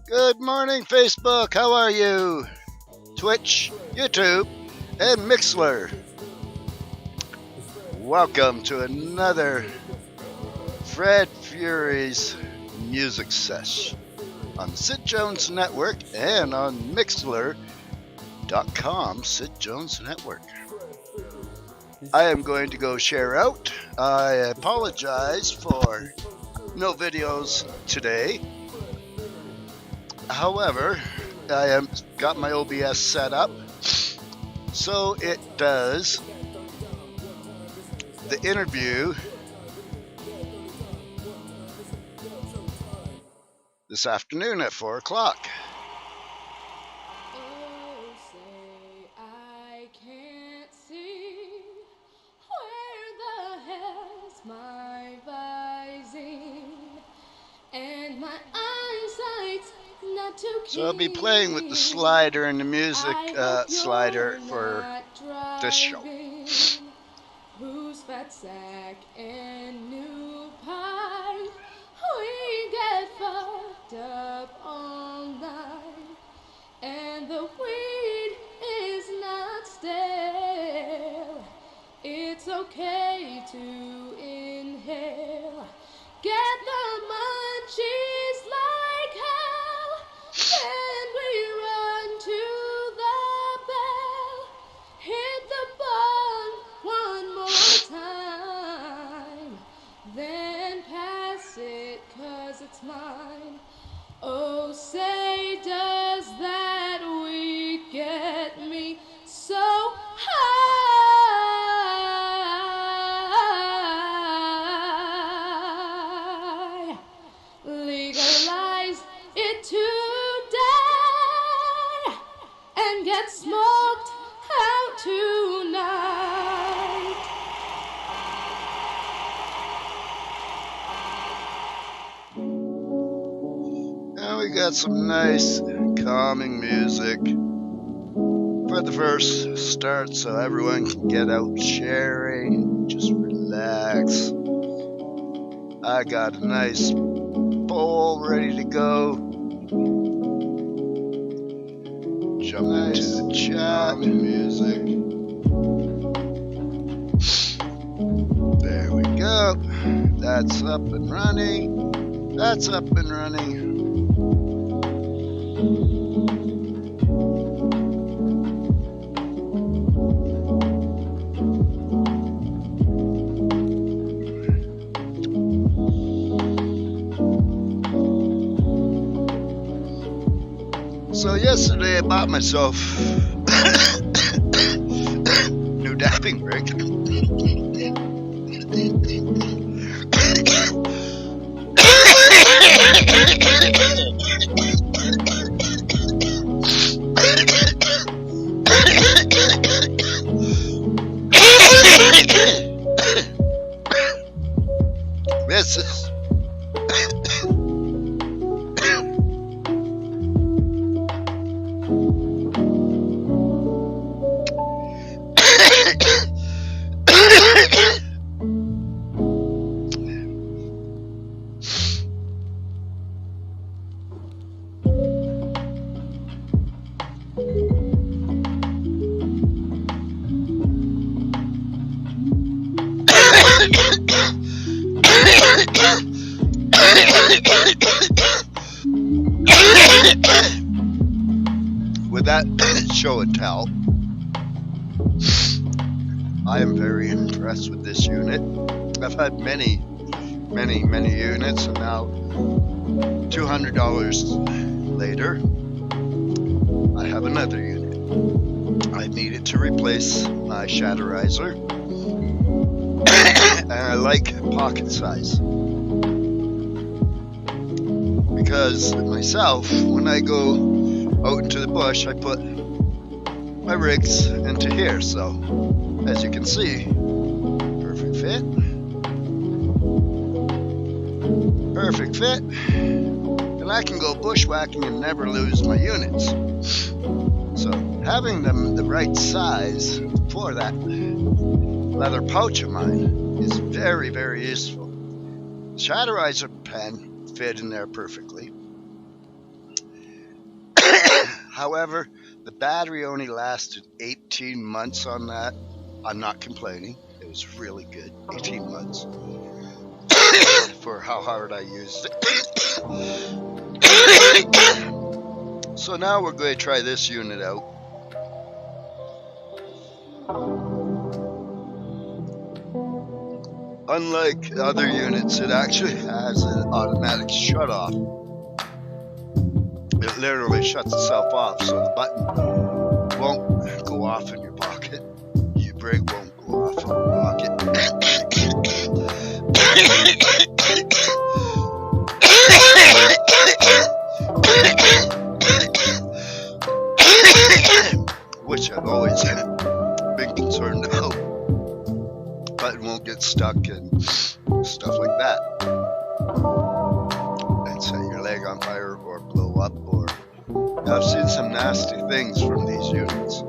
Good morning, Facebook. How are you? Twitch, YouTube, and Mixler. Welcome to another Fred Fury's Music Sesh on the Sid Jones Network and on Mixler.com, Sid Jones Network. I am going to go share out. I apologize for no videos today. However, I have got my OBS set up so it does the interview this afternoon at 4 o'clock. Oh, say I can't see where the hell's my visine, and my eyesight's not too keen. So I'll be playing with the slider and the music slider for this show. Who's fat sack and new pie? We get fucked up all night, and the weed is not stale. It's okay to inhale. Get the munchies like hell, and we run to the bell. Hit the bong one more time, then pass it 'cause it's mine. Oh, say does that weed get me so high? Legalize it today and get smoked out tonight. And we got some nice calming music for the first start so everyone can get out sharing, just relax. I got a nice bowl ready to go. Jump into the chat music. There we go. That's up and running. That's up and running. So yesterday I bought myself new dapping rig. This is with that show and tell, I am very impressed with this unit. I've had many units, and now $200 later, I have another unit. I needed to replace my shatterizer, and I like pocket size. Because myself, when I go out into the bush, I put my rigs into here, so as you can see, perfect fit, and I can go bushwhacking and never lose my units. So having them the right size for that leather pouch of mine is very, very useful. Chatterizer pen fit in there perfectly. However, the battery only lasted 18 months on that. I'm not complaining. It was really good. 18 months for how hard I used it. So now we're going to try this unit out. Unlike other units, it actually has an automatic shut off. It literally shuts itself off, so the button won't go off in your pocket. Your brake won't go off in your pocket. Which I've always been concerned about. Button won't get stuck and stuff like that. And set your leg on fire or blow up, or I've seen some nasty things from these units.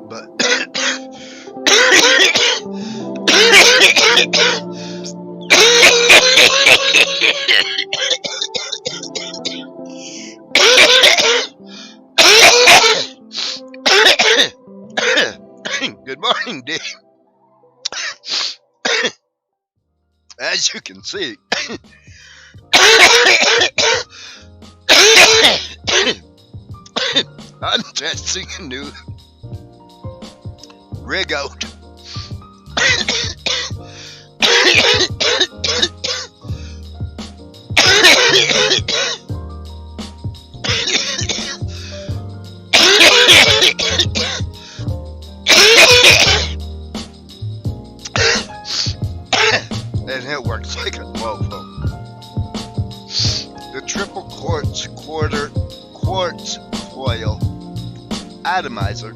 But good morning, Dave. As you can see, I'm testing a new rig out. And it works like a mofo. The triple quartz coil atomizer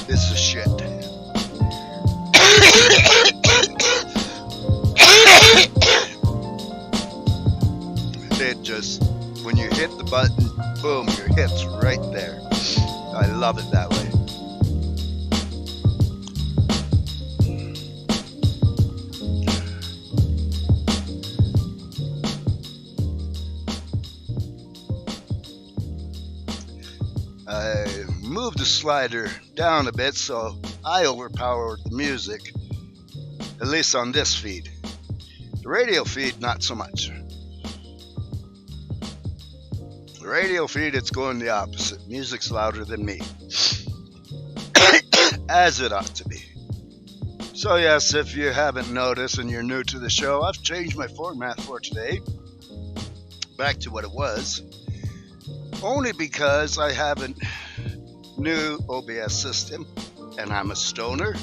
is the shit. It just, when you hit the button, boom, your hit's right there. I love it that way. I moved the slider down a bit so I overpowered the music, at least on this feed. The radio feed, not so much. The radio feed, it's going the opposite. Music's louder than me. As it ought to be. So yes, if you haven't noticed and you're new to the show, I've changed my format for today back to what it was. Only because I have a new OBS system and I'm a stoner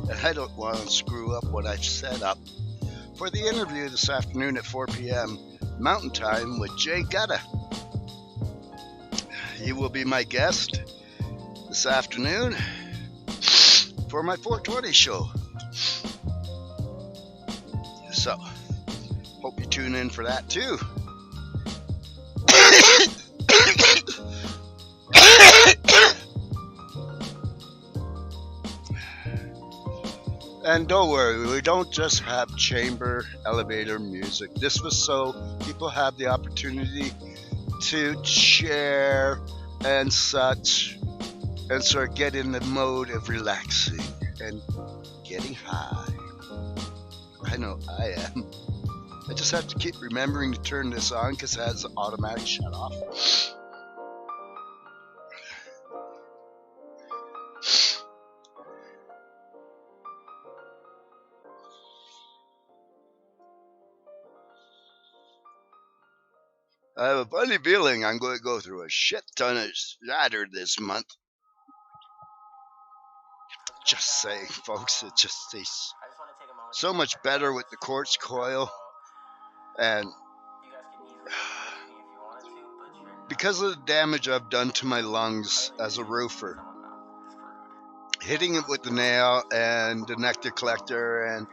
and I don't want to screw up what I've set up for the interview this afternoon at 4 p.m. Mountain Time with Jay Gutta. He will be my guest this afternoon for my 420 show. So, hope you tune in for that too. And don't worry, we don't just have chamber elevator music. This was so people have the opportunity to share and such and sort of get in the mode of relaxing and getting high. I know I am. I just have to keep remembering to turn this on because it has an automatic shut off. I have a funny feeling I'm going to go through a shit ton of shatter this month. Just saying, folks, it just tastes so much better with the quartz coil. And because of the damage I've done to my lungs as a roofer, hitting it with the nail and the nectar collector and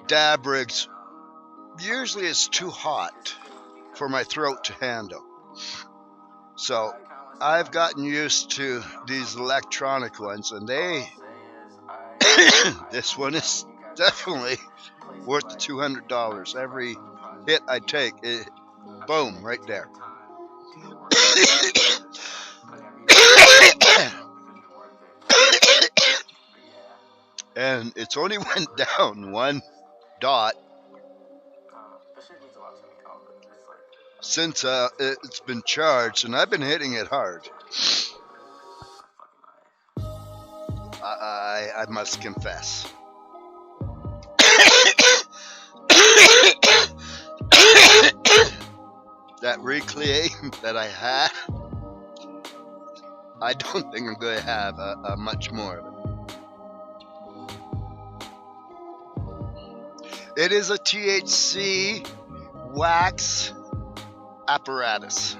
dab rigs, usually it's too hot for my throat to handle. So I've gotten used to these electronic ones, and they this one is definitely worth the $200. Every hit I take, boom, right there. And it's only went down one dot since it's been charged, and I've been hitting it hard. I must confess. That reclaim that I had, I don't think I'm going to have much more of it. It is a THC wax apparatus.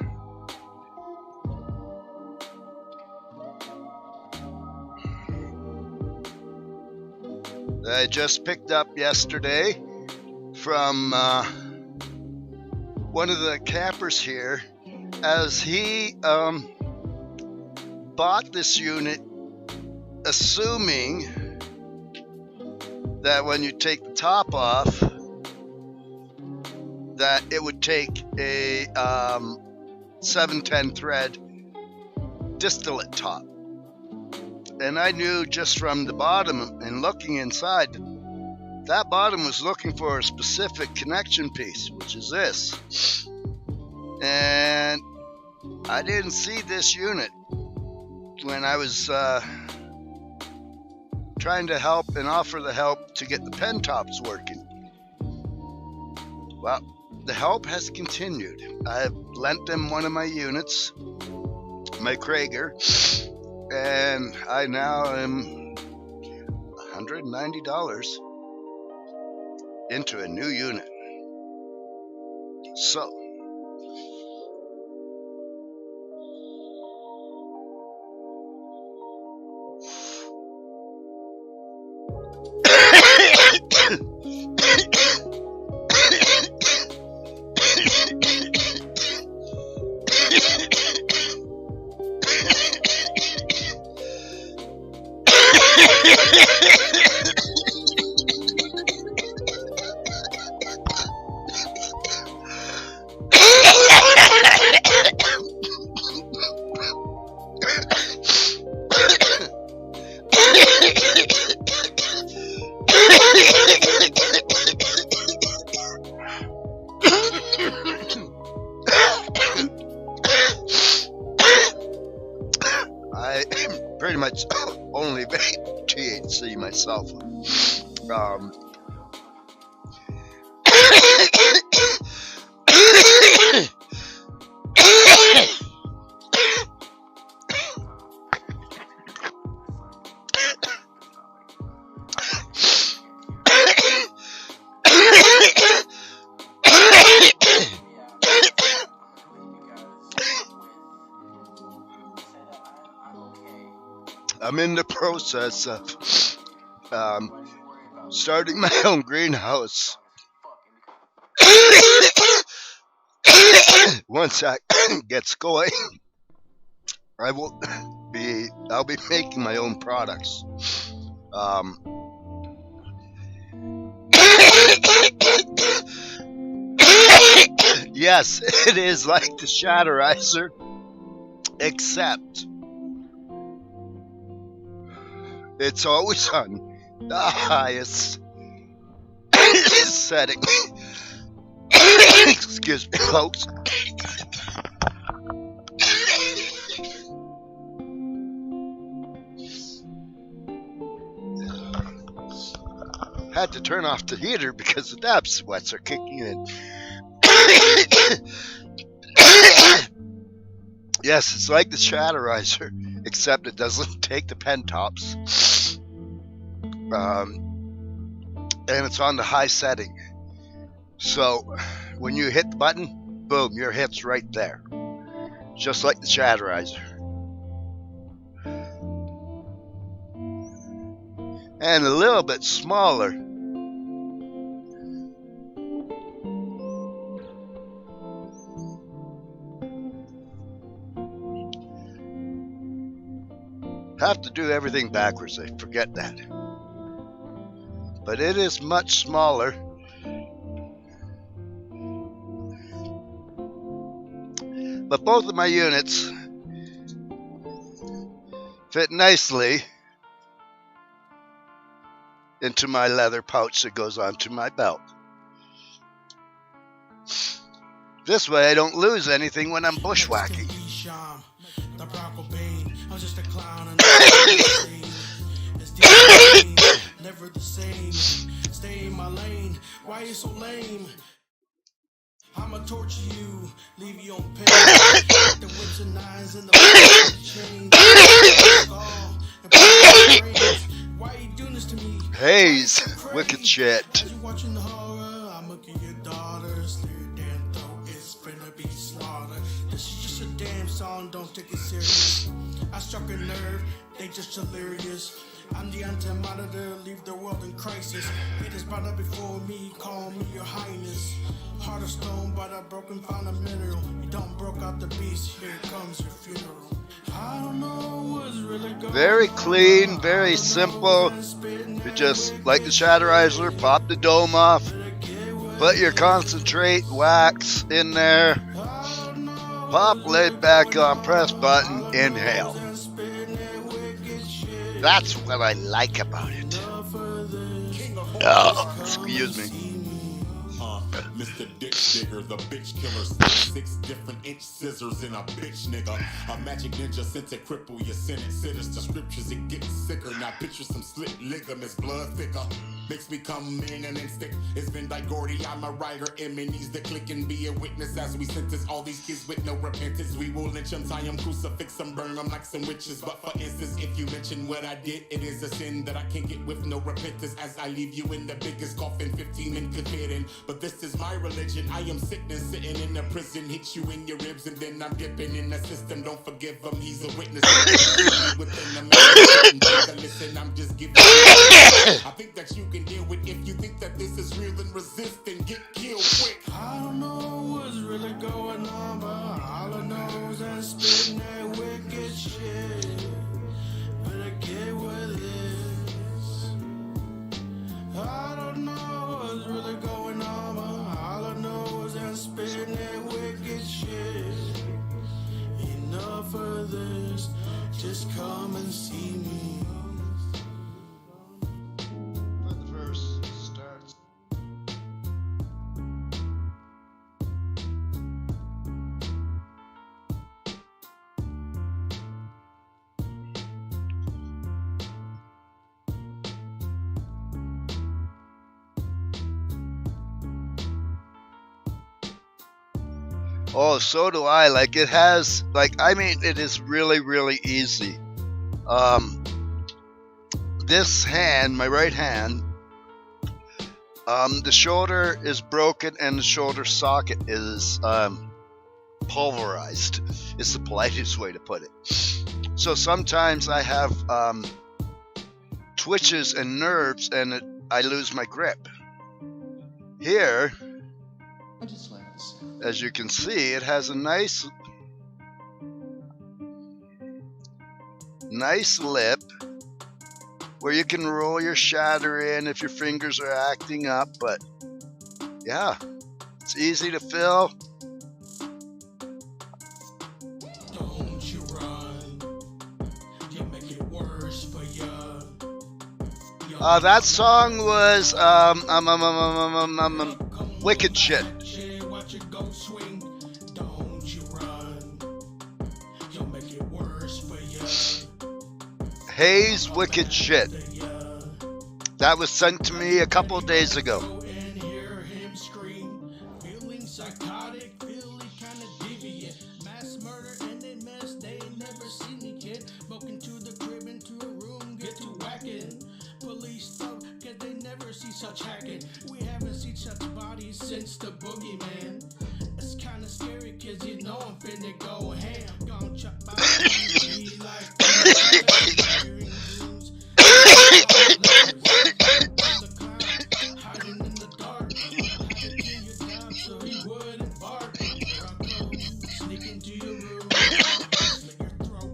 I just picked up yesterday from one of the campers here, as he bought this unit assuming that when you take the top off, that it would take a 710 thread distillate top. And I knew just from the bottom and looking inside, that bottom was looking for a specific connection piece, which is this. And I didn't see this unit when I was trying to help and offer the help to get the pen tops working. Well, the help has continued. I've lent them one of my units, my Krager, and I now am $190 into a new unit. So, I pretty much only vape THC myself. I'm in the process of starting my own greenhouse. Once that gets going, I'll be making my own products. Yes, it is like the Shatterizer, except it's always on the highest setting. Excuse me, folks. Had to turn off the heater because the dab sweats are kicking in. Yes, it's like the Shatterizer, except it doesn't take the pen tops. And it's on the high setting. So when you hit the button, boom, your hit's right there. Just like the Shatterizer. And a little bit smaller have to do everything backwards. I forget that. But it is much smaller. But both of my units fit nicely into my leather pouch that goes onto my belt. This way I don't lose anything when I'm bushwhacking. Never the same. Stay in my lane. Why you so lame? I'ma torture you, leave you on pain. The whips and nines and the chains. Why you doing this to me? Haze, wicked shit. As you watching the horror, I'ma kill your daughter. Slit your damn throat, it's finna be slaughtered. This is just a damn song, don't take it serious. I struck a nerve, they just delirious. I'm the anti-monitor, leave the world in crisis. It is brought up before me, call me your highness. Heart of stone, but a broken found a mineral. You don't broke out the beast, here comes your funeral. I don't know what's really going on. Very clean, very simple. You just, like the Shatterizer, pop the dome off, put your concentrate wax in there, pop lid back on, press button, inhale. That's what I like about it. Oh, excuse me. Mr. Dick Digger, the bitch killer, 6 different inch scissors in a bitch nigga. A magic ninja sent to cripple your Senate sitters to scriptures, it gets sicker. Now picture some slit ligaments, blood thicker. Makes me come in an instant. It's been like Gordy, I'm a writer. Emmy needs to click and be a witness as we sentence all these kids with no repentance. We will lynch them, tie them, crucifix them, burn them like some witches. But for instance, if you mention what I did, it is a sin that I can't get with no repentance. As I leave you in the biggest coffin, 15 men could fit in. But this is my religion. I am sitting in the prison, hit you in your ribs, and then I'm dipping in the system. Don't forgive him, he's a witness. Within the man, listen, I'm just giving you. I think that you can deal with if you think that this is real and resist and get killed quick. I don't know what's really going on, but all I know is I'm spitting that wicked shit. Better get with this. I don't know what's really going on, but all I know is I'm spitting that wicked shit. Enough of this, just come and see me. When the verse starts. Oh, so do I. Like, it has, like, I mean, it is really, really easy. This hand, my right hand, the shoulder is broken and the shoulder socket is pulverized. It's the politest way to put it. So sometimes I have twitches and nerves and I lose my grip. Here, as you can see, it has a nice lip where you can roll your shatter in if your fingers are acting up, but yeah, it's easy to fill. Don't you run, you make it worse for you. That song was wicked shit. Watch it go swing. Don't you run, you'll make it worse for you. Haze wicked shit. That was sent to me a couple of days ago. And hear him scream, feeling psychotic, feeling kind of deviant. Mass murder and they mess, they never seen me, kid. Broken to the crib, into a room, get to whacking. Police talk, cause they never see such hacking. We haven't seen such bodies since the boogeyman. It's kind of scary, cause you know I'm finna go ham. Gonna chop my body like hiding in the dark. Taking you down so he wouldn't bark. Sneak into your room, slit your throat.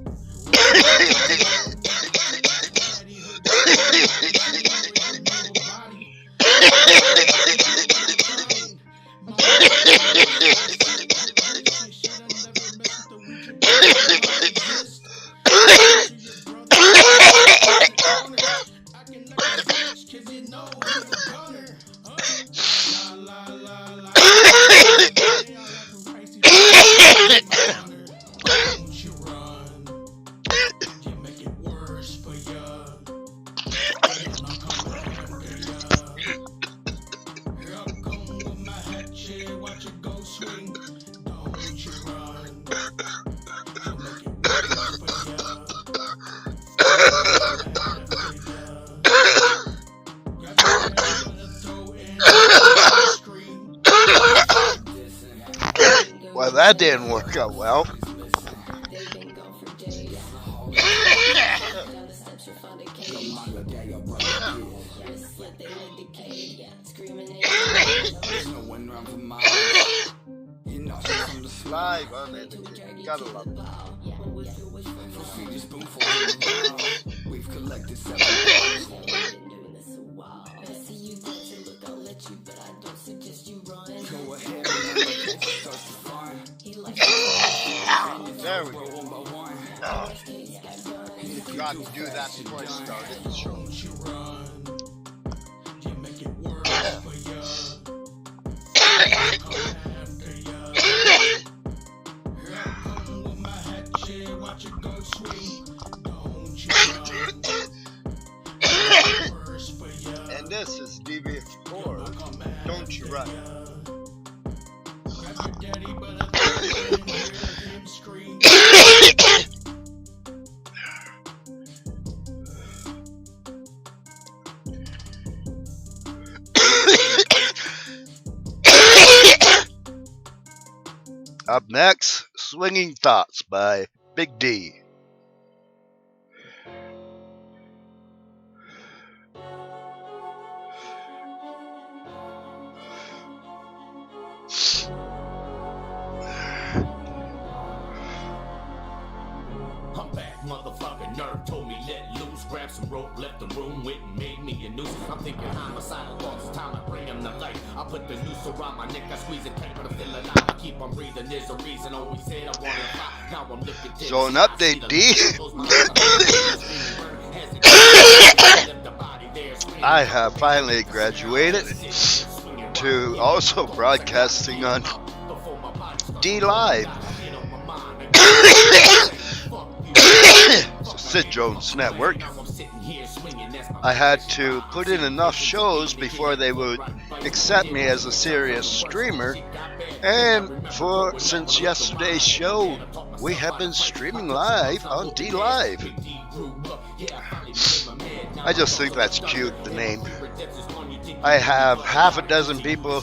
That didn't work out well. Live on it. Gotta love it. We've collected Go ahead. There we go. Forgot to do that before I started the show. And this is DB4. Don't you run. Up next, Swinging Thoughts by Big D. I'm back, motherfucker. Nerve told me let loose. Grab some rope, left the room, went and made me a noose. I'm thinking homicidal thoughts. It's time I bring him to life. I put the noose around my neck. I squeeze it tight, but I feel alive. I keep on breathing. There's a reason. Always said I wanted to fly. Now I'm looking dead. So an update, D. I have finally graduated to also broadcasting on D Live. Sid Jones Network. I had to put in enough shows before they would accept me as a serious streamer, and since yesterday's show, we have been streaming live on D Live. I just think that's cute, the name. I have half a dozen people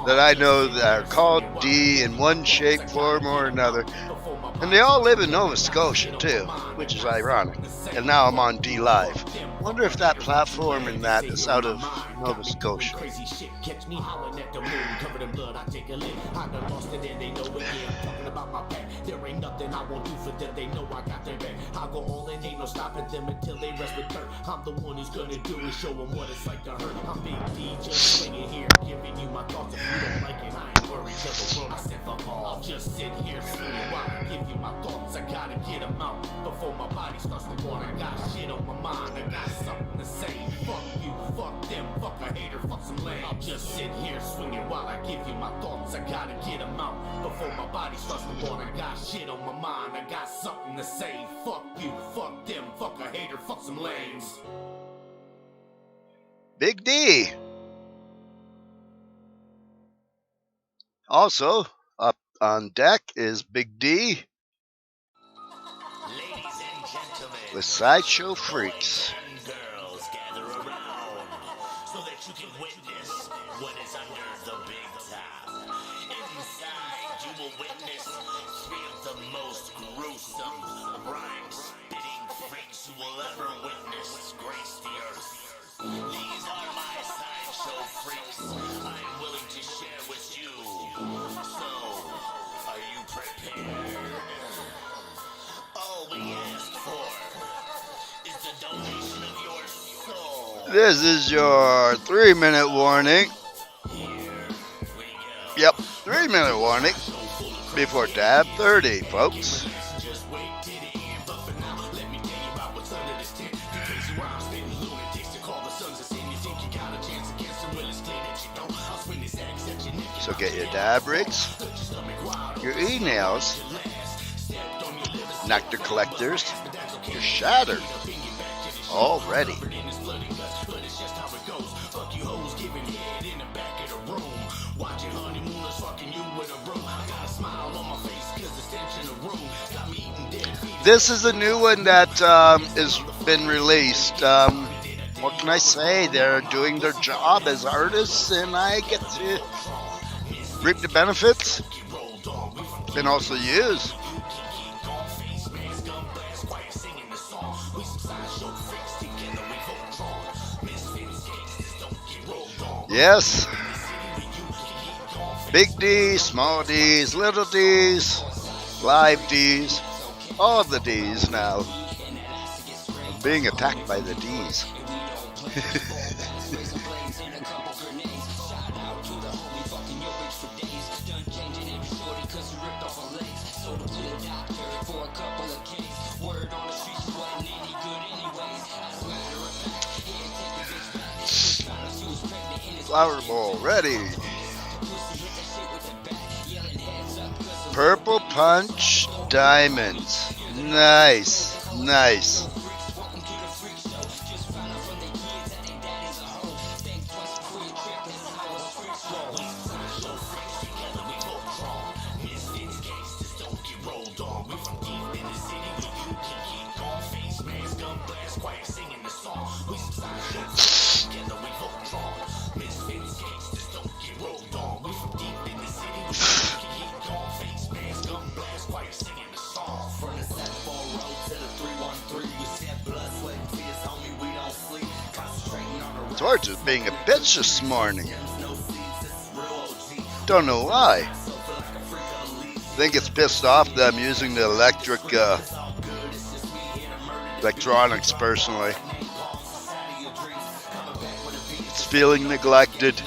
that I know that are called D in one shape, form, or another. And they all live in Nova Scotia, too, which is ironic. And now I'm on D Live. Wonder if that platform and that is out of Nova Scotia. Crazy shit, catch me howling at the moon, covered in blood, I take a lick. I done lost it and they know it, yeah, I'm talking about my back. There ain't nothing I won't do for them, they know I got their back. I go all in, ain't no stopping them until they rest with dirt. I'm the one who's gonna do it, show them what it's like to hurt. I'm Big D, just swinging here, giving you my thoughts. If you don't like it, I ain't worried, till the world I said fuck all. I'll just sit here swinging while I give you my thoughts. I gotta get them out before my body starts to want. I got shit on my mind, I got something to say. Fuck you, fuck them, fuck a hater, fuck some lame. I'll just sit here swinging while I give you my thoughts. I gotta get them out before my body starts to want. I got shit on my mind, I got something to say. Fuck you, fuck them, fuck a hater, fuck some lames. Big D. Also, up on deck is Big D with Sideshow Freaks. Girls gather around so that you can witness what is under the big top. Inside, you will witness three of the most gruesome, rhyme-spitting freaks you will ever witness grace the earth. These are my sideshow freaks I'm willing to share with you. So, are you prepared? All we ask for is the donation of your soul. This is your 3-minute warning. Here we go. Yep, 3-minute warning before Dab 30, folks. Just wait till the end, but for now, let me tell you about what's under this tent. You crazy rhyme spitting lunatics to call the sons of sin. You think you got a chance against them? Well, it's clear that you don't. I'll swing this axe at your neck. So get your dab rigs, your emails, nectar collectors, your shatter, all ready. This is a new one that has been released. What can I say? They're doing their job as artists, and I get to reap the benefits. And also use. Yes. Big D's, small D's, little D's, live D's, all the D's now. I'm being attacked by the D's. Flower bowl ready. Purple punch diamonds. Nice, nice. Torch is being a bitch this morning. Don't know why. Think it's pissed off that I'm using the electronics personally. It's feeling neglected.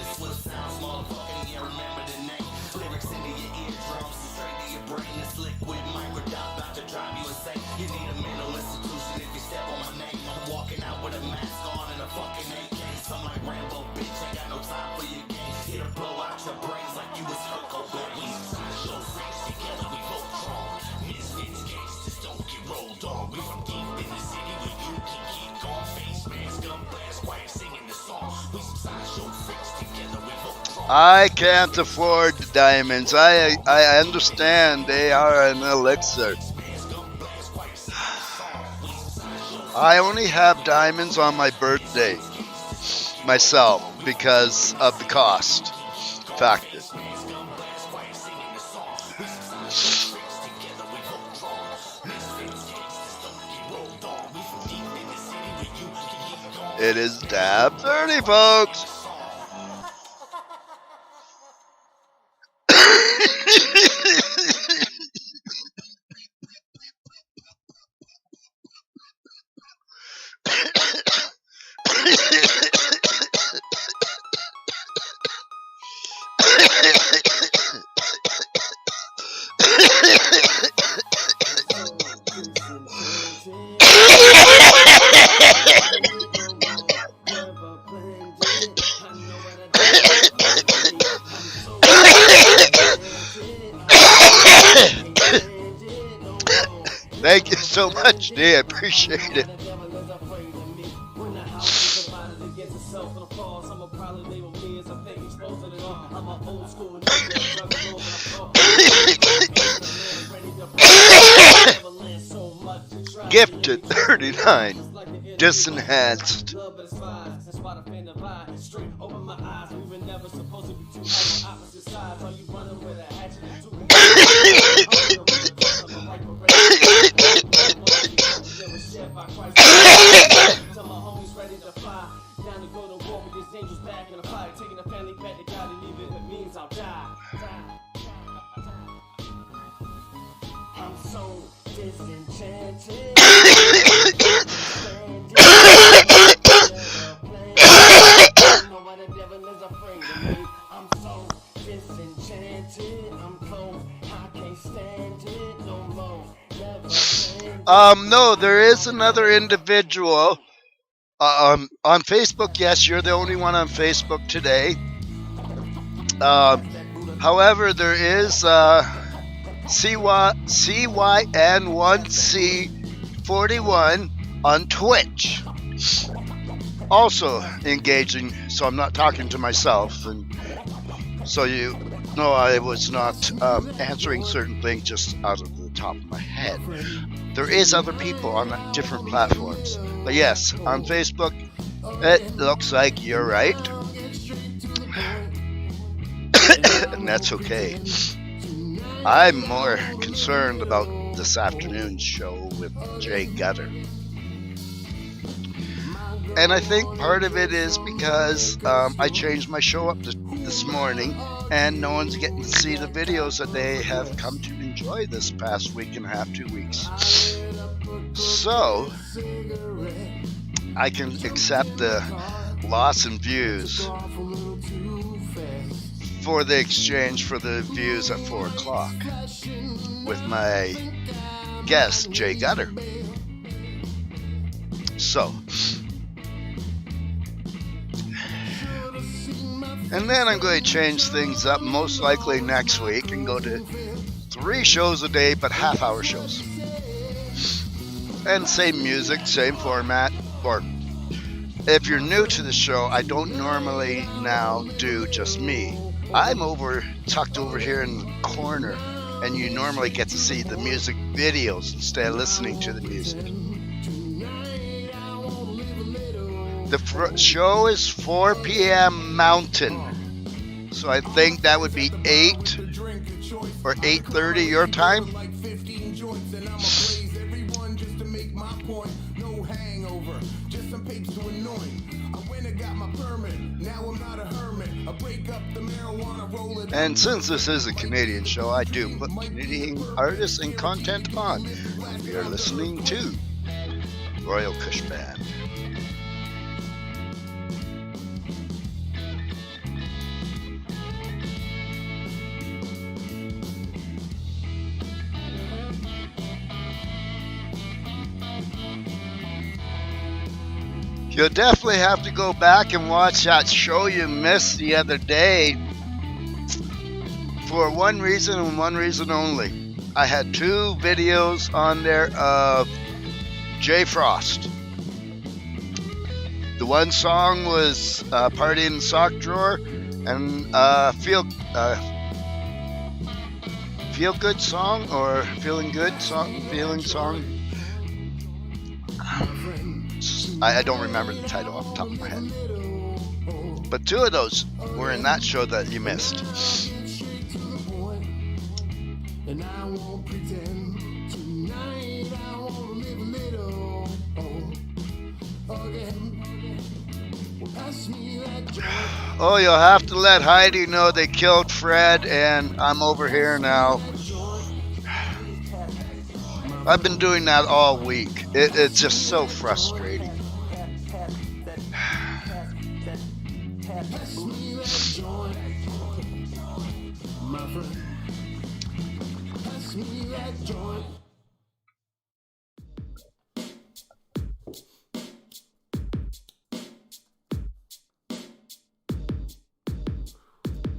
I can't afford the diamonds. I understand they are an elixir. I only have diamonds on my birthday myself because of the cost factor. It is Dab 30, folks. Thank you so much, D. I appreciate it. Gifted 39. Disenhanced. No, there is another individual on Facebook. Yes, you're the only one on Facebook today. However, there is CYN1C41 on Twitch. Also engaging, so I'm not talking to myself, and so you know I was not answering certain things just out of the top of my head. There is other people on different platforms, but yes, on Facebook, it looks like you're right, and that's okay. I'm more concerned about this afternoon's show with Jay Gutter. And I think part of it is because I changed my show up this morning, and no one's getting to see the videos that they have come to enjoy this past week and a half, 2 weeks. So I can accept the loss in views for the exchange for the views at 4 o'clock with my guest, Jay Gutter. So, and then I'm going to change things up most likely next week and go to 3 shows a day, but half-hour shows. And same music, same format. Or if you're new to the show, I don't normally now do just me. I'm tucked over here in the corner, and you normally get to see the music videos instead of listening to the music. The show is 4 p.m. Mountain, so I think that would be 8 or 8:30 your time. And since this is a Canadian show, I do put Canadian artists and content on. We are listening to Royal Kush Band. You'll definitely have to go back and watch that show you missed the other day for one reason and one reason only. I had 2 videos on there of Jay Frost. The one song was Party in the Sock Drawer and Feel Good Song or Feeling Good Song, Feeling Song. I don't remember the title off the top of my head. But 2 of those were in that show that you missed. Oh, you'll have to let Heidi know they killed Fred, and I'm over here now. I've been doing that all week. It's just so frustrating.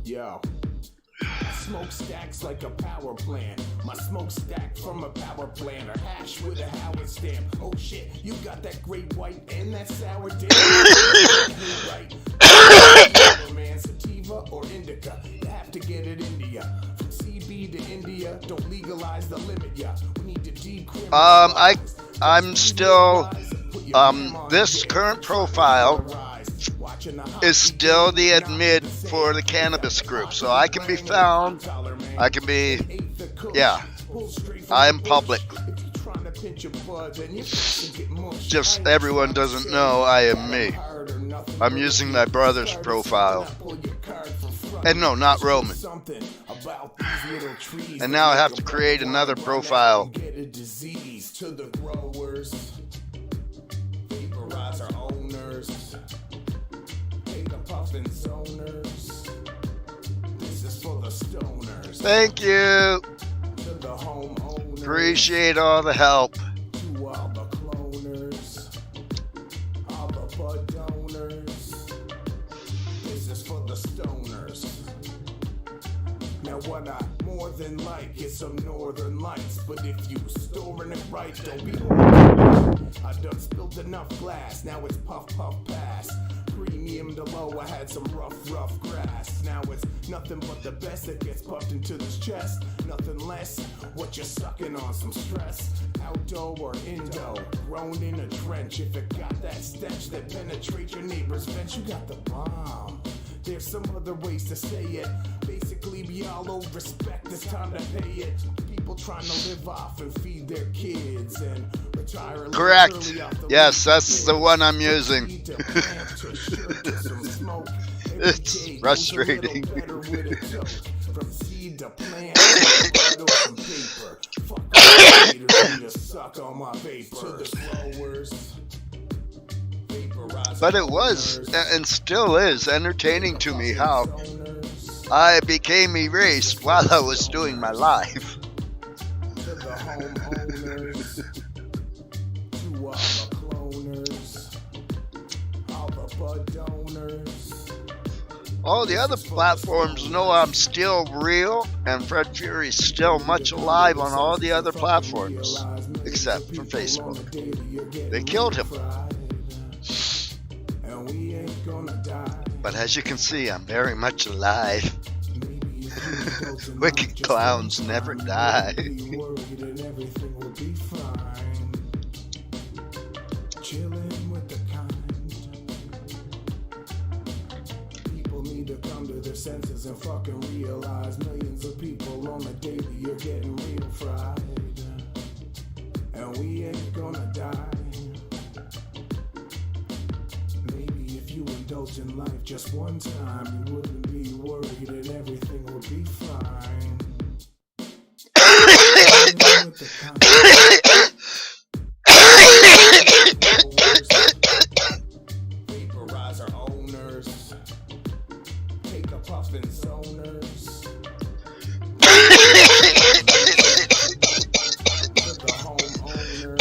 Yo, smoke stacks like a power plant. My smoke stack from a power plant, or hash with a Howard stamp. Oh shit, you got that great white and that sour dip. Right. Man, sativa or indica, you have to get it India. From CB to India, don't legalize the limit, yeah. We need to decriminalize. I'm still this current profile is still the admit for the cannabis group, so I can be found. I can be, yeah, I am public. Just everyone doesn't know I am me. I'm using my brother's profile. And no, not Roman. And now I have to create another profile. Thank you. Appreciate all the help. To all the cloners, all the bud donors. This is for the stoners. Now what I more than like is some northern lights, but if you storing it right, don't be I done spilled enough glass, now it's puff puff pass. Premium to low, I had some rough grass. Now it's nothing but the best that gets puffed into this chest. Nothing less, what you're sucking on, some stress. Outdoor or indo, grown in a trench. If it got that stench that penetrates your neighbor's fence, you got the bomb. There's some other ways to say it. Basically, we all owe respect. It's time to pay it. People trying to live off and feed their kids and retire a little Correct. early off the Yes, labor that's the days. one I'm using. Need to plant to sure get some smoke. Every It's day goes a frustrating. little better with a joke. From seed to plant to blood or some paper. Fuck all haters need to suck on my vapor. To the growers. But it was, and still is, entertaining to me how I became erased while I was doing my live. To the homeowners, to all the cloners, all the bud donors. All the other platforms know I'm still real, and Fred Fury's still much alive on all the other platforms, except for Facebook. They killed him. But as you can see, I'm very much alive. Wicked clowns never die. Chilling with the kind. People need to come to their senses and fucking realize millions of people on the daily are getting real fried. And we ain't gonna die. Maybe if you indulge in life just one time, you wouldn't be worried and everything would be fine. Chilling with the kind. Vaporizer owners, take a puff and zoners. To the homeowners, to all the cloners,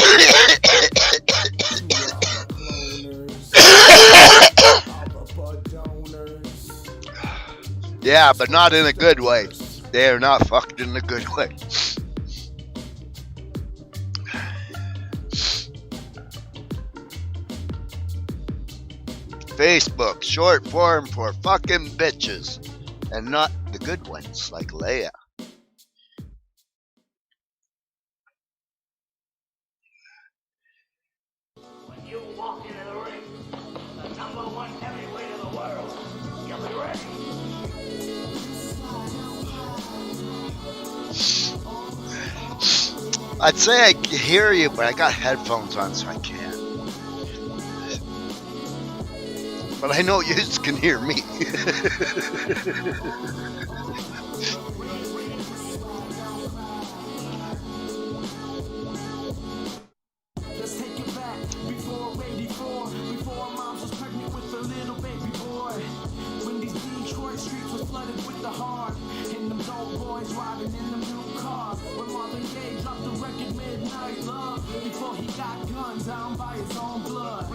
all the bud donors. Yeah, but not in a good way. They are not fucked in a good way. Facebook, short form for fucking bitches, and not the good ones like Leia. When you walk into the ring, the #1 heavyweight of the world, you'll be ready. I'd say I can hear you, but I got headphones on, so I can't. But I know you can hear me. Let's take it back before 84, before moms was pregnant with a little baby boy. When these Detroit streets was flooded with the hard, and them dope boys riding in them new cars. When Marvin Gaye dropped the record Midnight Love, before he got gunned down by his own blood.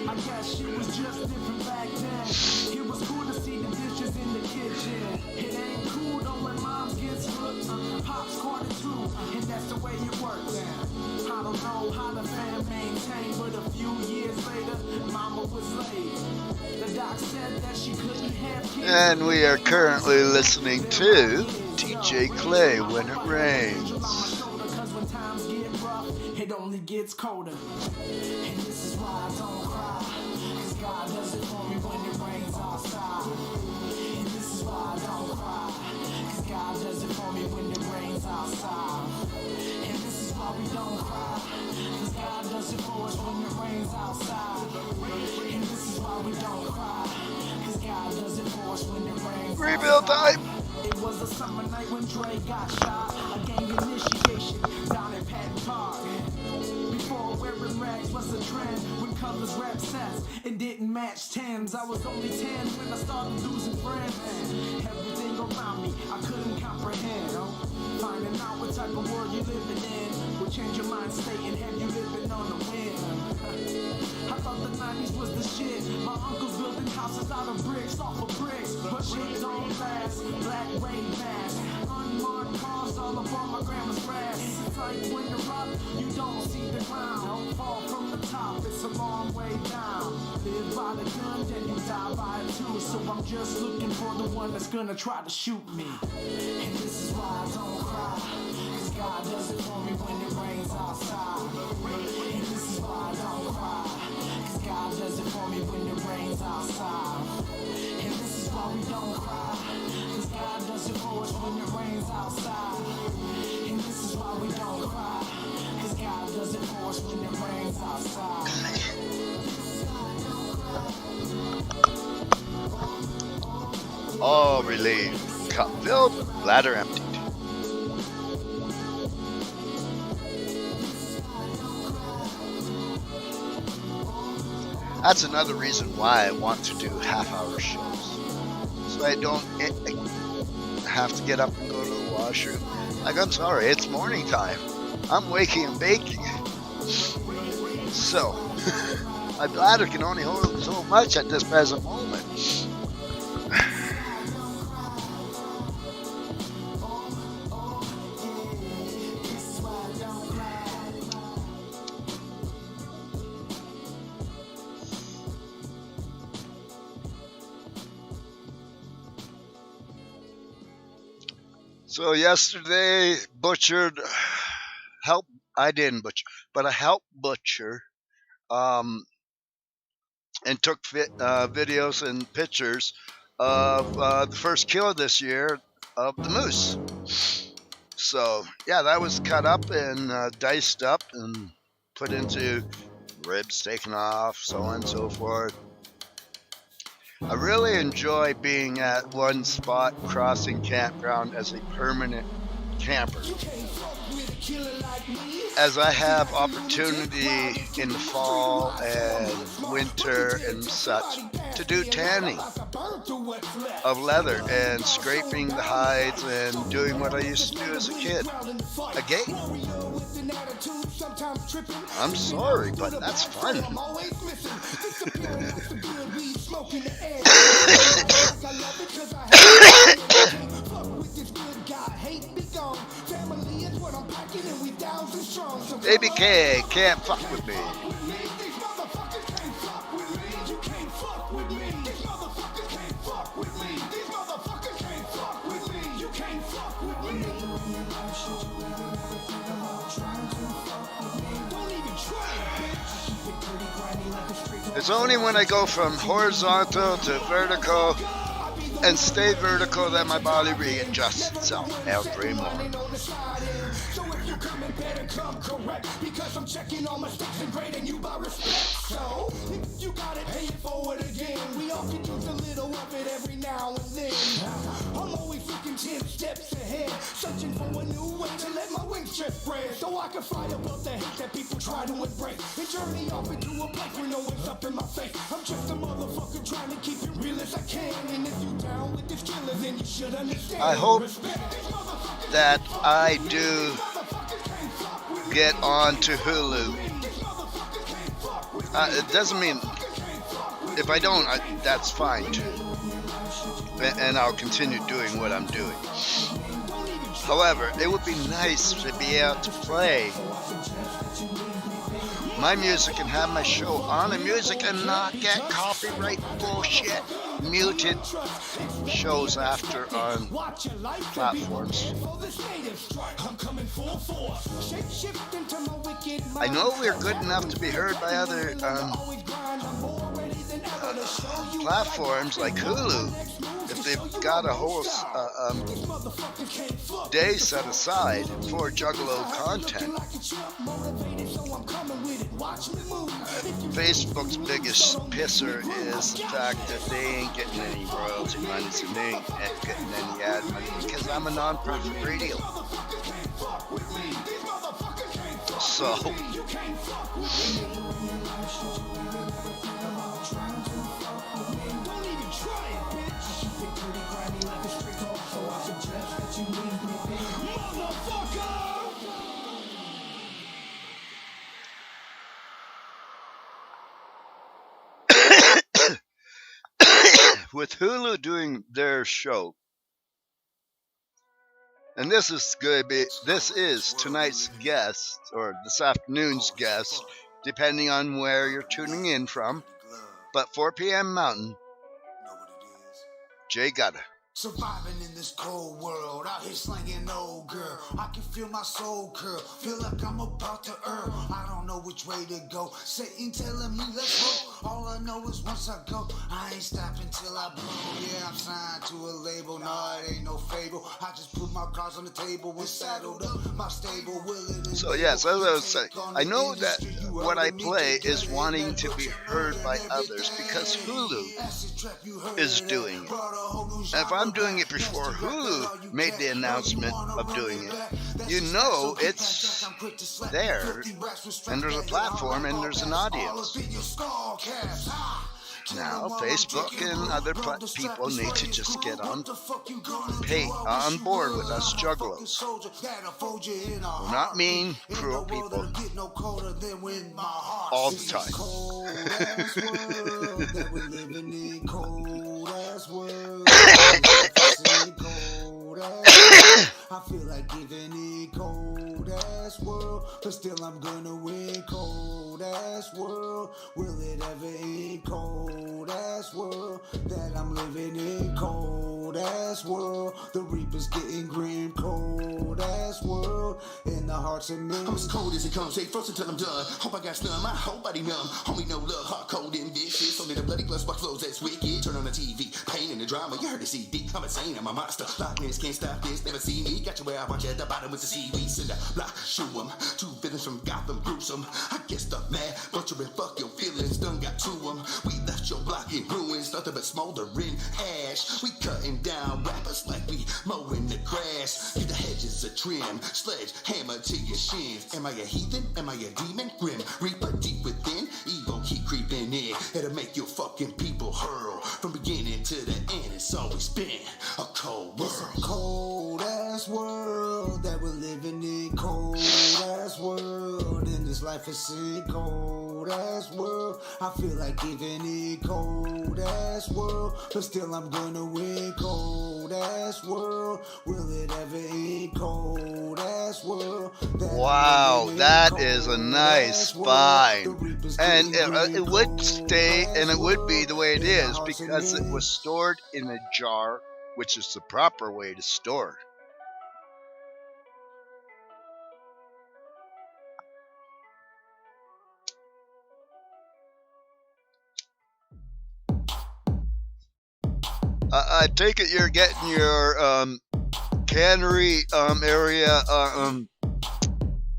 I guess shit was just different back then. It was cool to see the dishes in the kitchen. It ain't cool though when moms gets hooked. Pops caught it too, and that's the way it works. I don't know how the fam maintained, but a few years later, mama was late. The doc said that she couldn't have kids. And we are currently listening to TJ Clay, When It Rains. Cause when times get rough, it only gets colder. And this is why I don't cry. Cause God does it for me when it rains outside. And this is why I don't cry. Cause God does it for me when it rains outside. And this is why we don't cry. Cause God does it for us when it rains outside. And this is why we don't cry. Cause God does it for us when it rains Rebuild outside. time. It was a summer night when Dre got shot. A gang initiation down in Patton Park. Before wearing rags was a trend. When colors rap sets and didn't match Timbs. I was only 10 when I started losing friends. Everything around me I couldn't comprehend. Finding out what type of world you're living in will change your mind state and have you living on the wind. I thought the 90s was the shit. My uncle's building houses out of bricks, off of bricks. But shit don't last. Black rain mask, unmarked cars all up on my grandma's grass. It's like when you're up, you don't see the ground. Don't fall from the top, it's a long way down. Live by the gun, then you die by it too. So I'm just looking for the one that's gonna try to shoot me. And this is why I don't cry. Cause God does it for me when it rains outside. And this is why I don't cry. Cause God does it for me when it rains outside. And this is why we don't all relieved, cup filled, bladder emptied. That's another reason why I want to do half-hour shows, so I don't have to get up and go to the washroom. Like, I'm sorry, it's morning time. I'm waking and baking. So, my bladder can only hold so much at this present moment. So yesterday, I didn't butcher, but I helped butcher, um, and took videos and pictures of the first kill this year of the moose. So yeah, that was cut up and diced up and put into ribs taken off, so on and so forth. I really enjoy being at one spot crossing campground as a permanent camper, as I have opportunity in the fall and winter and such to do tanning of leather and scraping the hides and doing what I used to do as a kid. Again, I'm sorry, but that's fun. Baby K can't fuck with me. It's only when I go from horizontal to vertical and stay vertical that my body readjusts itself every morning. Because I'm checking all mistakes and grading you by respect. So if you got it, pay it forward again. We all can use a little of it every now and then. I'm always looking 10 steps ahead, searching for a new way to let my wings just spread, so I can fly above the hate that people try to embrace and journey off into a place where no one's up in my face. I'm just a motherfucker trying to keep it real as I can, and if you down with this killer, then you should understand. I hope that I do get on to Hulu. It doesn't mean if I don't, that's fine too, and I'll continue doing what I'm doing. However, it would be nice to be able to play my music and have my show on the music and not get copyright bullshit muted shows after on platforms. I know we're good enough to be heard by other platforms like Hulu if they've got a whole day set aside for Juggalo content. Facebook's biggest pisser is the fact that they ain't getting any royalty money, so they ain't getting any ad money because I'm a non-profit radio. So with Hulu doing their show, and this is tonight's guest or this afternoon's guest, depending on where you're tuning in from. But 4 p.m. Mountain, Jay Gutta. Surviving in this cold world, out here slanging old girl. I can feel my soul curl, feel like I'm about to earn. I don't know which way to go. Satan telling me let's roll. All I know is once I go, I ain't stopping till I blow. Yeah, I'm signed to a label, nah, it ain't no fable. I just put my cards on the table and saddled up my stable. So yes, as I was saying, I know that what I play is wanting to be heard by others because Hulu is doing it. And if I'm doing it before Hulu made the announcement of doing it, you know it's there, and there's a platform and there's an audience. Now, Facebook and other people need to just get on board with us juggalos. We're not mean, cruel people all the time. I feel like giving it cold ass world, but still I'm gonna win cold ass world. Will it ever end cold ass world that I'm living in cold ass world? The reaper's getting grim cold ass world in the hearts of men. I'm as cold as it comes, stay frozen till I'm done. Hope I got snun, my whole body numb. Homie, no love, hard cold and vicious. Only the bloody blood spark flows, that's wicked. Turn on the TV, pain and the drama, you heard the CD. I'm insane, I'm a monster. Darkness can't stop this, never see me. Got you where I want you at the bottom with the seaweed. Send a block, shoot 'em. Two villains from Gotham, gruesome. I guess the mad, but you fuck your feelings, done got to 'em. We left your block in ruins, nothing but smoldering ash. We cutting down rappers like we mowing the grass. Get the hedges a trim, sledge, hammer to your shins. Am I a heathen? Am I a demon? Grim Reaper deep within, evil keep creeping in. It'll make your fucking people hurl. From beginning to the end, it's always been a cold world. It's a cold ass world that we're living in. Cold ass world in this life of sin. Cold ass world. I feel like giving it cold ass world, but still I'm gonna win cold ass world. Will it ever end cold ass world? Wow, that is a nice find. And it would stay and it would be the way it is because it was stored in a jar, which is the proper way to store. I take it you're getting your cannery area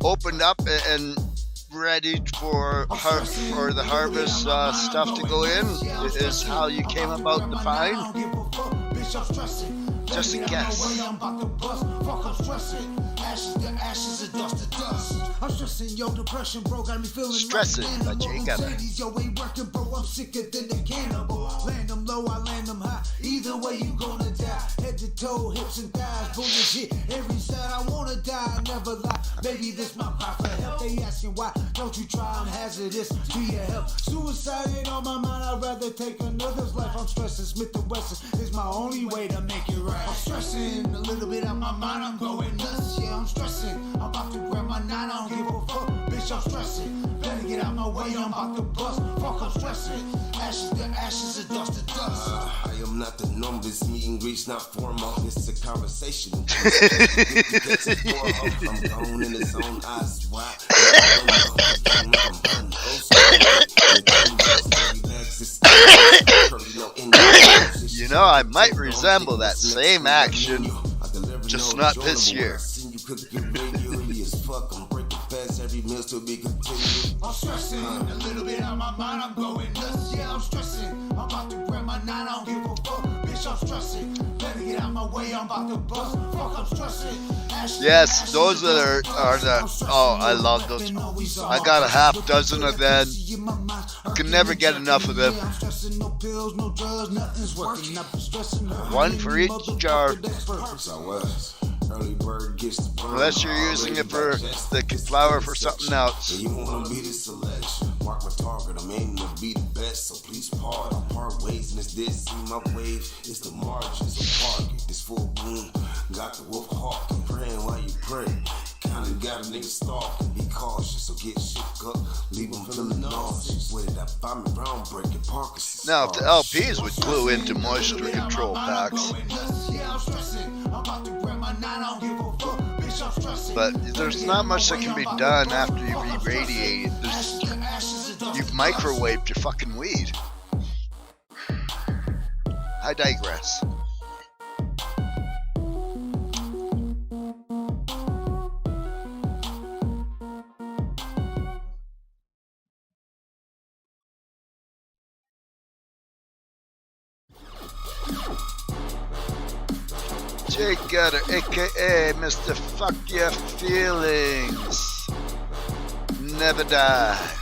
opened up and ready for the harvest stuff to go in. Is how you came about the find? Just a guess. I'm stressing, yo, depression, bro, got me feeling Stressing, like but you ain't gotta. Yo, ain't working, bro, I'm sicker than the cannibal. Land them low, I land them high. Either way, you gonna die. Head to toe, hips and thighs, bullshit. Every side, I wanna die, never lie. Baby, this my cry for help. They asking why don't you try? I'm hazardous to your help. Suicide ain't on my mind, I'd rather take another's life. I'm stressing, Smith & Wesson is my only way to make it right. I'm stressing a little bit out my mind, I'm going nuts. Yeah, I'm stressing. I'm about to grab my 9, I don't give a fuck. Bitch, I'm stressing. Better get out my way, I'm about to bust. Fuck, I'm stressing. Ashes to ashes and dust to dust. I am not the numbers, meet and greets not formal. It's a conversation. I'm gone in his own eyes wide. You know, I might resemble that same action, just not this year. I'm stressing a little bit out my mind, I'm going nuts. Yeah, I'm stressing. I'm about to grab my 9, I don't give a fuck. Bitch, I'm stressing. Better get out my way, I'm about to bust. Fuck, I'm stressing. Yes, those are the. Oh, I love those. I got a half dozen of them. Can never get enough of them. One for each jar. Unless you're using it for the flour for something else. You wanna be the selection. mark my target. I'm aiming to be the best, so please pardon. Part ways in this see my wave. It's the margins of target. This full boom got the wolf hawking. Praying while you pray. Kinda got a nigga stalking. Be cautious, so get shook up. Leave them feeling nauseous. Where did I find me groundbreaking Parkinson's? Now, if the LPs would glue into moisture control packs, but there's not much that can be done after you re-radiate it. You've microwaved your fucking weed. I digress. Jay Gutter, aka Mr. Fuck Your Feelings. Never die.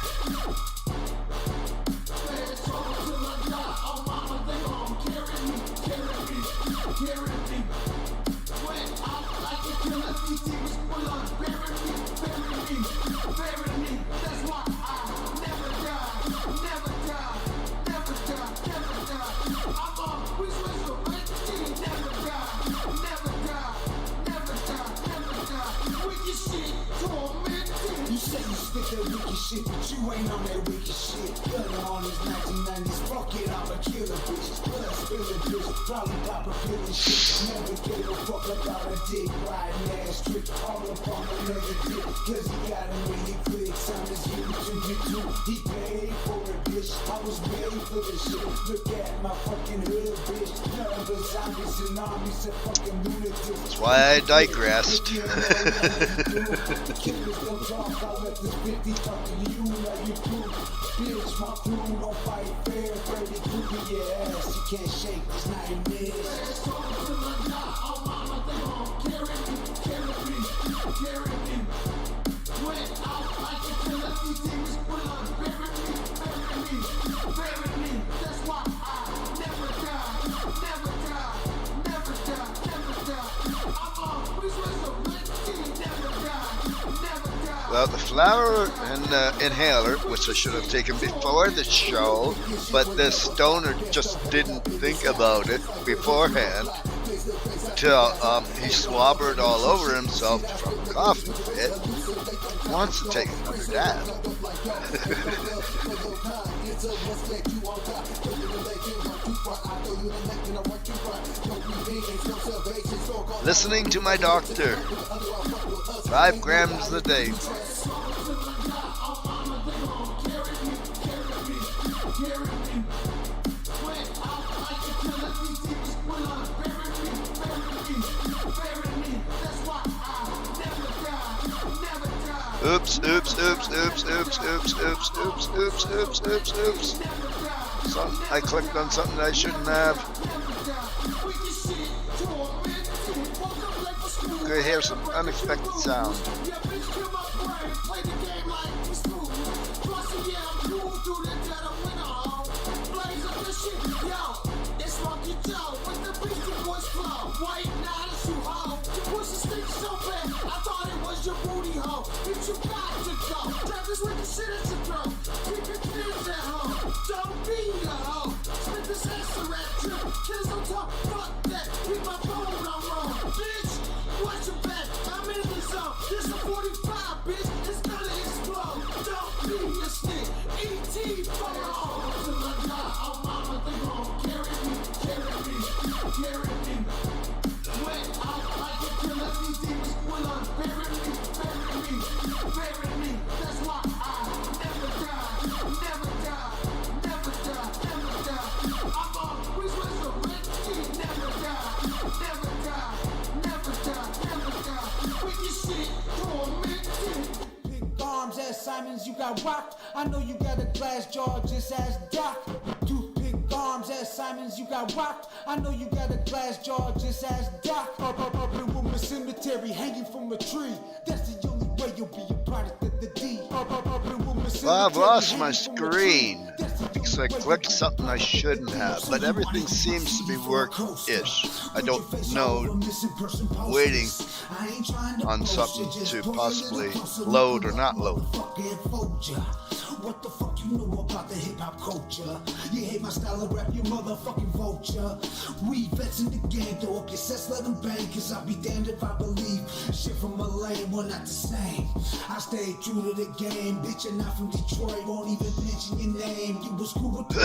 You say you spit that wicked shit, but you ain't on that wicked shit. Gutter on his 1990s, fuck it, I'm a killer bitch. Blood spilling bitch, probably pop a pill and shit. Never gave a fuck about a dick riding ass trick. All up on another dick, cause he got him really quick. Time is YouTube. He paid for it, bitch. I was made for this shit. Look at my fucking hood, bitch. Nothing but zombies and armies and fucking lunatics. That's why I digressed. Killers don't talk, I let this 50 talk to you like you do. Bitch, my crew don't fight fair. Freddy Krueger your ass, you can't shake this nightmare. Well, the flower and inhaler, which I should have taken before the show, but the stoner just didn't think about it beforehand till he slobbered all over himself from a coughing fit. Wants to take another dab. Listening to my doctor. 5 grams a day. Oops. I clicked on something I shouldn't have. Okay, here's some unexpected sound. Simons, you got rocked. I know you got a glass jaw just as Doc. Toothpick arms as Simons, you got rocked. I know you got a glass jaw just as Doc. Up in Woman Cemetery, hanging from a tree. That's the only way you'll be a product of the D. Well, I've lost my screen because I clicked something I shouldn't have, but everything seems to be work-ish. I don't know, waiting on something to possibly load or not load. What the fuck you know about the hip-hop culture. You hate my style of rap, you motherfucking vulture. We vets in the game, throw up your sets, let them bang, cause I'll be damned if I believe shit from a lane, we're not the same. I stay true to the game, bitch, you're not from Detroit, won't even mention your name. You was cool with the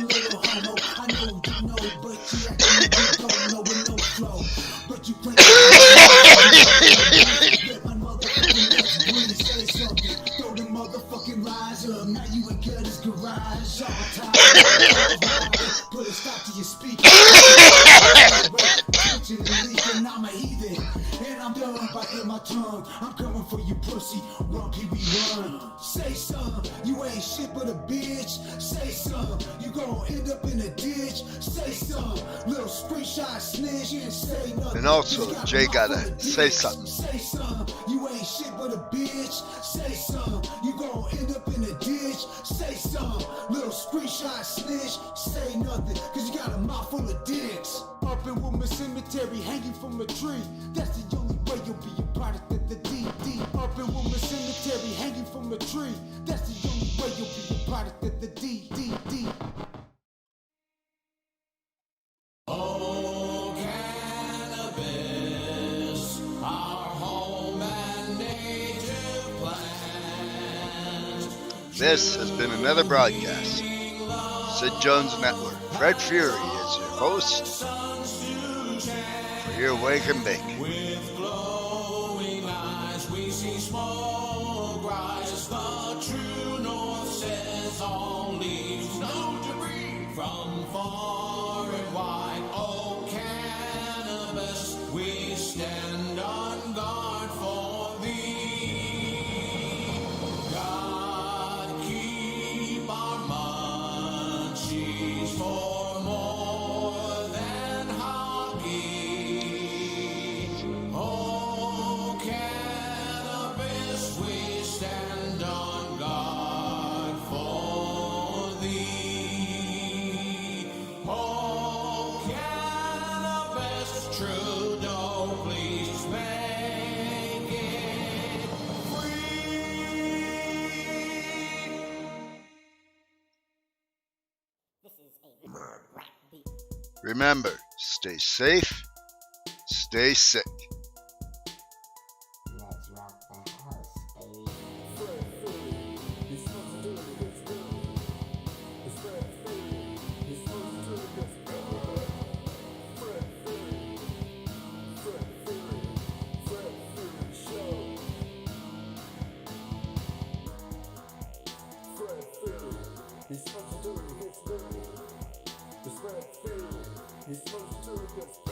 little homo. I know you know, but you act like you don't know with no flow. But you claim let my motherfucking nuts breathe, say something. Throw the motherfucking lies up, now you in Gutter's garage. All time, put a stop to your speaker. Twitching and leaking, I'm a heathen. And I'm done biting my tongue. I'm coming for you, pussy. Run, pee, we run. Say something. You ain't shit but a bitch. Say something. You gon' end up in a ditch. Say something. Little screenshot snitch. You ain't say nothing. And also, Jay gotta say something. Say something. You ain't shit but a bitch. Say something. You gon' end up in a ditch. Say something. Little screenshot snitch. Say nothing. Cause you got a mouth full of dicks. Up in Woman's Cemetery, hanging from a tree. That's the only way you'll be a product of the DD. Up in Woman's Cemetery, hanging from a tree. That's the only way you'll be a product of the DD. Oh, cannabis, our home and native plant. This has been another broadcast. Sid Jones Network. Fred Fury is your host for your Wake and Bake. With glowing eyes, we see smoke rise. The true north says all leaves no debris from far and wide. Oh, cannabis, we stand on guard for thee. God, keep our munchies for more than hockey. Oh, cannabis, we stand on guard for thee. Oh, cannabis, Trudeau, please make it free. Remember, stay safe, stay sick. Let's rock the house, baby. He's supposed to do it,